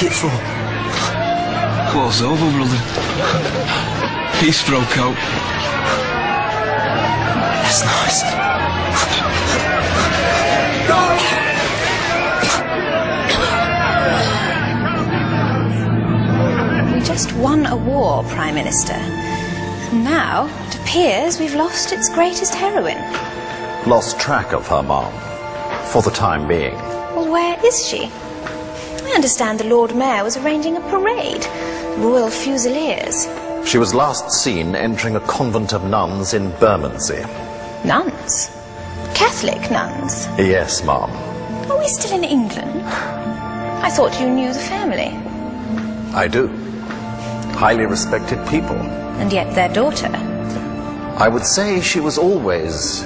take it for? War's over, brother. Peace broke out. That's nice. We just won a war, Prime Minister. And now, it appears we've lost its greatest heroine. Lost track of her, Mom. For the time being. Well, where is she? I understand the Lord Mayor was arranging a parade. Royal Fusiliers. She was last seen entering a convent of nuns in Bermondsey. Nuns? Catholic nuns? Yes, Mom. Are we still in England? I thought you knew the family. I do. Highly respected people. And yet their daughter. I would say she was always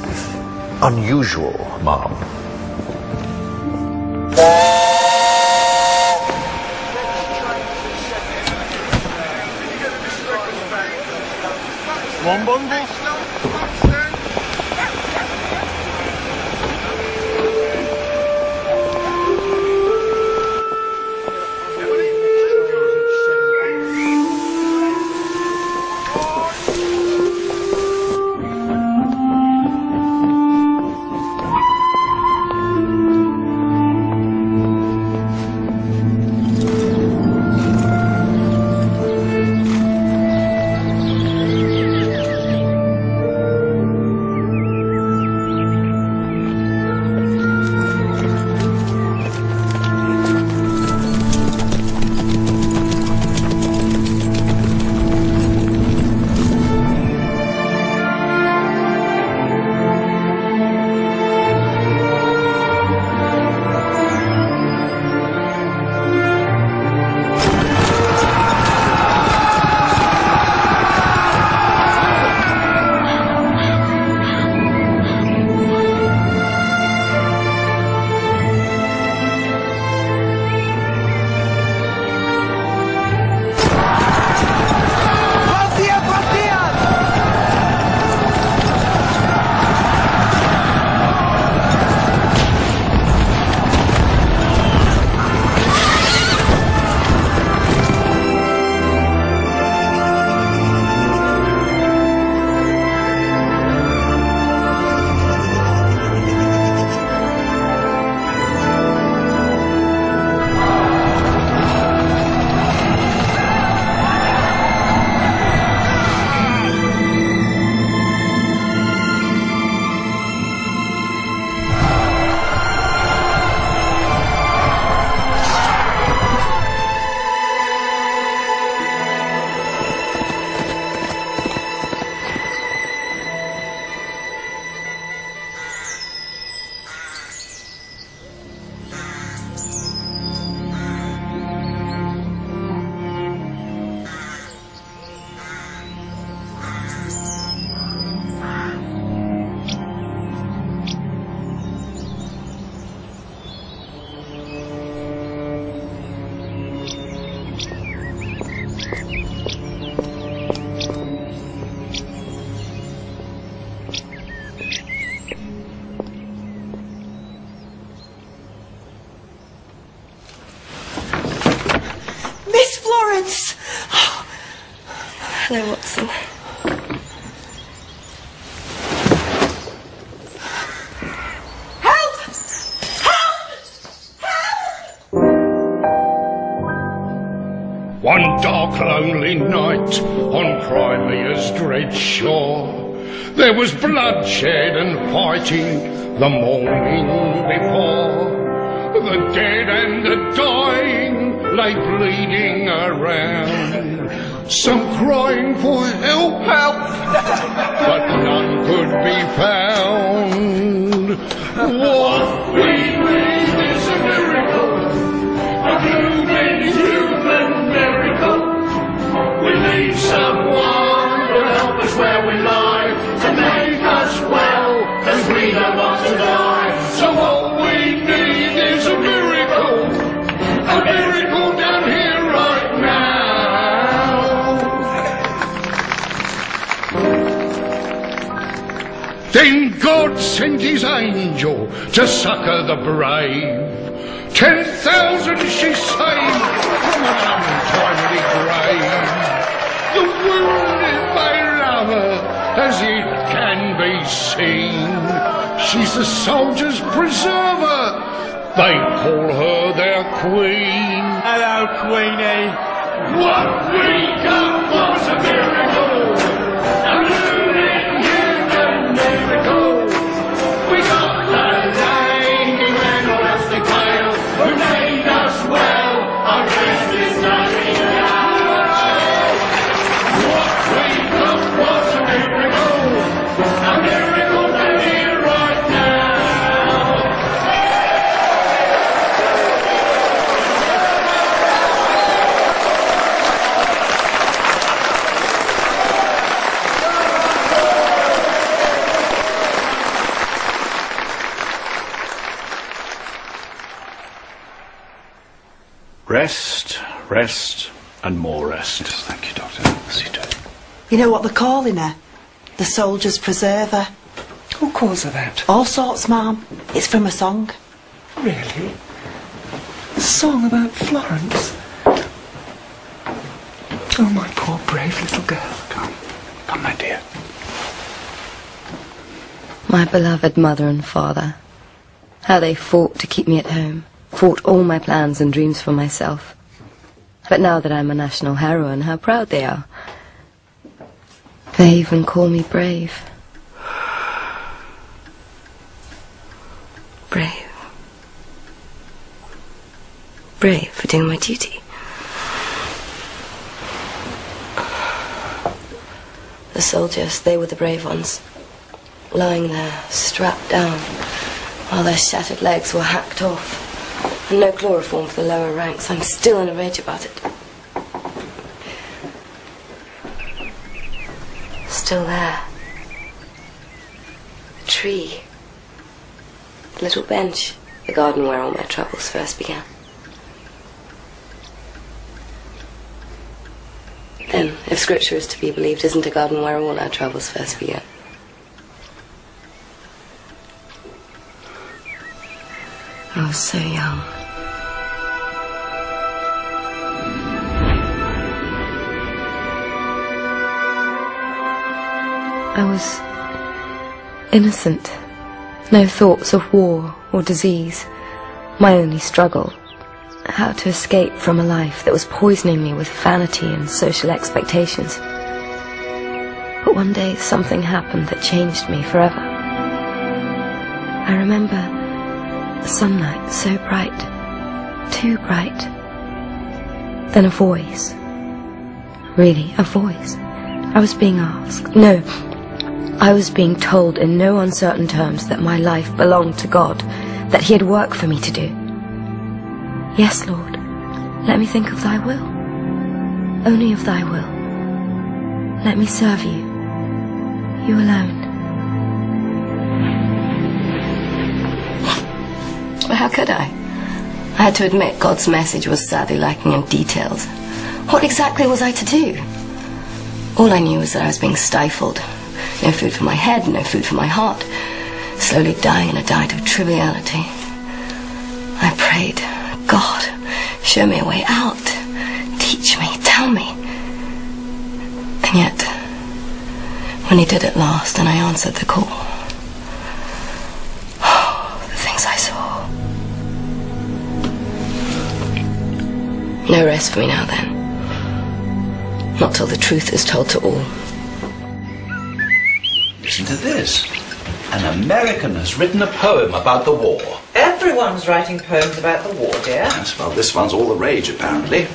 unusual, Mom. One bundle? Florence! Oh. Hello, Watson. Help! Help! Help! One dark, lonely night on Crimea's dread shore, there was bloodshed and fighting the morning before. The dead and the dying lay bleeding around, some crying for help, but none could be found. What we need is a miracle, a human miracle. We need someone to help us where we lie, to make us well, as we don't want to die. So what we need is a miracle down here right now. Then God sent his angel to succor the brave. 10,000 she saved. an untimely grave. The wounded may love her, as it can be seen. She's the soldier's preserver. They call her their queen. Hello, Queenie. What we got was a miracle. A moving human miracle. We got the lady when all else they fail, who made us well. Our Florence Nightingale. What we got was a miracle. A miracle we're here right now. Rest, rest, and more rest. Yes, thank you, Doctor. See you too. You know what they're calling her? The soldier's preserver. Who calls her that? All sorts, Ma'am. It's from a song. Really? A song about Florence? Oh, my poor brave little girl. Come, my dear. My beloved mother and father. How they fought to keep me at home. Fought all my plans and dreams for myself. But now that I'm a national heroine, how proud they are. They even call me brave. Brave. Brave for doing my duty. The soldiers, they were the brave ones. Lying there, strapped down, while their shattered legs were hacked off. And no chloroform for the lower ranks. I'm still in a rage about it. Still there. The tree. The little bench. The garden where all my troubles first began. Then, if scripture is to be believed, isn't a garden where all our troubles first began? I was so young. I was innocent. No thoughts of war or disease. My only struggle, how to escape from a life that was poisoning me with vanity and social expectations. But one day something happened that changed me forever. I remember the sunlight so bright, too bright. Then a voice. Really, a voice. I was being asked. No, I was being told in no uncertain terms that my life belonged to God, that He had work for me to do. Yes, Lord, let me think of Thy will. Only of Thy will. Let me serve You. You alone. How could I? I had to admit God's message was sadly lacking in details. What exactly was I to do? All I knew was that I was being stifled. No food for my head, no food for my heart. Slowly dying in a diet of triviality. I prayed, God, show me a way out. Teach me, tell me. And yet, when He did at last and I answered the call, the things I saw. No rest for me now then. Not till the truth is told to all. Listen to this. An American has written a poem about the war. Everyone's writing poems about the war, dear. Yes, well, this one's all the rage, apparently.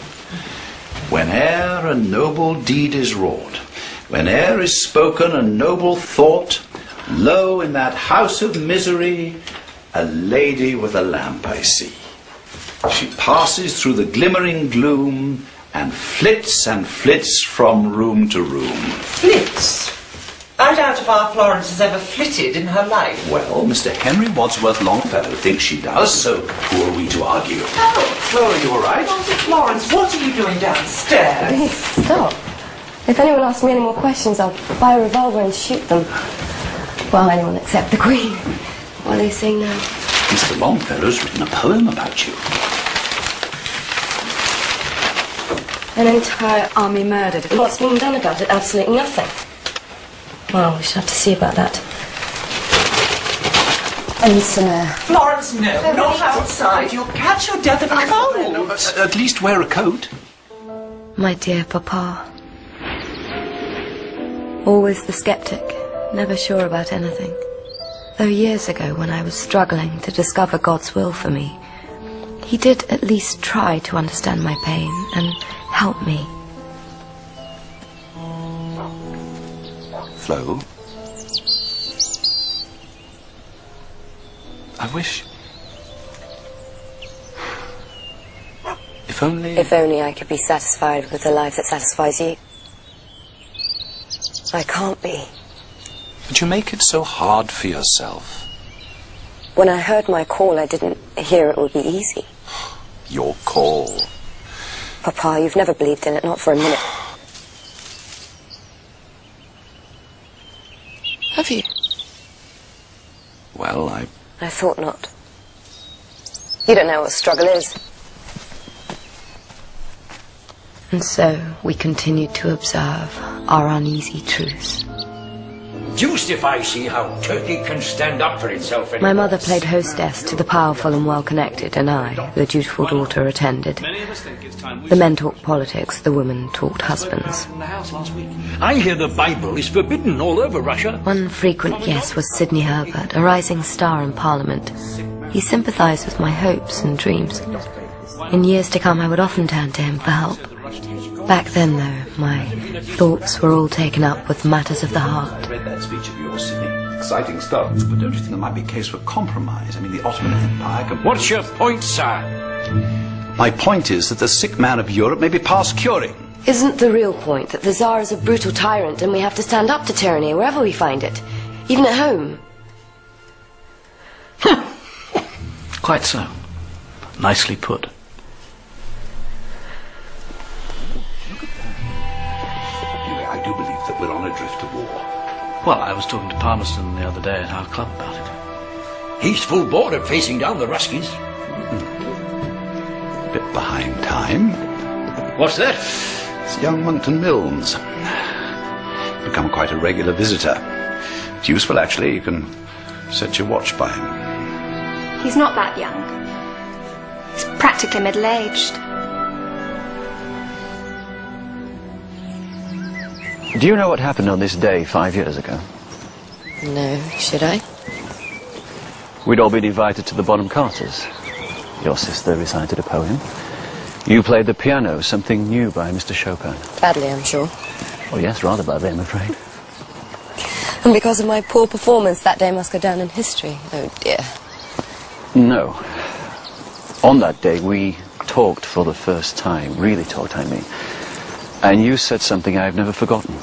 Whene'er a noble deed is wrought, whene'er is spoken a noble thought, lo, in that house of misery, a lady with a lamp I see. She passes through the glimmering gloom and flits from room to room. Flits? I doubt if our Florence has ever flitted in her life. Well, Mr. Henry Wadsworth Longfellow thinks she does, so who are we to argue? Oh, Flo, are you all right? Auntie Florence, what are you doing downstairs? Please, stop. If anyone asks me any more questions, I'll buy a revolver and shoot them. Well, anyone except the Queen. What are they saying now? Mr. Longfellow's written a poem about you. An entire army murdered. And what's being done about it? Absolutely nothing. Well, we shall have to see about that. And some air. Florence, no, not outside. You'll catch your death of cold. No, at least wear a coat. My dear Papa. Always the skeptic, never sure about anything. Though years ago, when I was struggling to discover God's will for me, he did at least try to understand my pain and help me. Flo? I wish... If only... If only I could be satisfied with the life that satisfies you. I can't be. But you make it so hard for yourself. When I heard my call, I didn't hear it would be easy. Your call. Papa, you've never believed in it, not for a minute. Have you? Well, I thought not. You don't know what struggle is. And so we continued to observe our uneasy truce. Deuced if I see how Turkey can stand up for itself. My mother played hostess to the powerful and well-connected, and I, the dutiful daughter, attended. The men talked politics, the women talked husbands. I hear the Bible is forbidden all over Russia. One frequent guest was Sidney Herbert, a rising star in Parliament. He sympathised with my hopes and dreams. In years to come, I would often turn to him for help. Back then, though, my thoughts were all taken up with matters of the heart. I read that speech of yours, Sidney. Exciting stuff. But don't you think there might be a case for compromise? I mean, the Ottoman Empire... What's your point, sir? My point is that the sick man of Europe may be past curing. Isn't the real point that the Tsar is a brutal tyrant and we have to stand up to tyranny wherever we find it, even at home? Quite so. Nicely put. I do believe that we're on a drift to war. Well, I was talking to Palmerston the other day at our club about it. He's full board at facing down the Ruskies. A bit behind time. What's that? It's young Monckton Milnes. Become quite a regular visitor. It's useful, actually. You can set your watch by him. He's not that young. He's practically middle-aged. Do you know what happened on this day 5 years ago? No, should I? We'd all been invited to the Bonham Carters. Your sister recited a poem. You played the piano, something new by Mr. Chopin. Badly, I'm sure. Oh yes, rather badly, I'm afraid. And because of my poor performance, that day must go down in history. Oh dear. No. On that day, we talked for the first time. Really talked, I mean. And you said something I've never forgotten.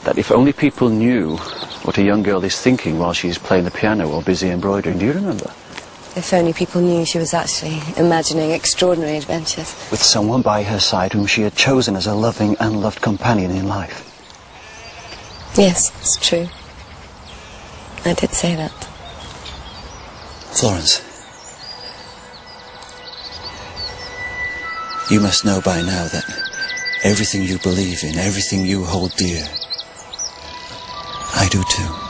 That if only people knew what a young girl is thinking while she's playing the piano or busy embroidering. Do you remember? If only people knew she was actually imagining extraordinary adventures. With someone by her side whom she had chosen as a loving and loved companion in life. Yes, it's true. I did say that. Florence, you must know by now that everything you believe in, everything you hold dear, I do too.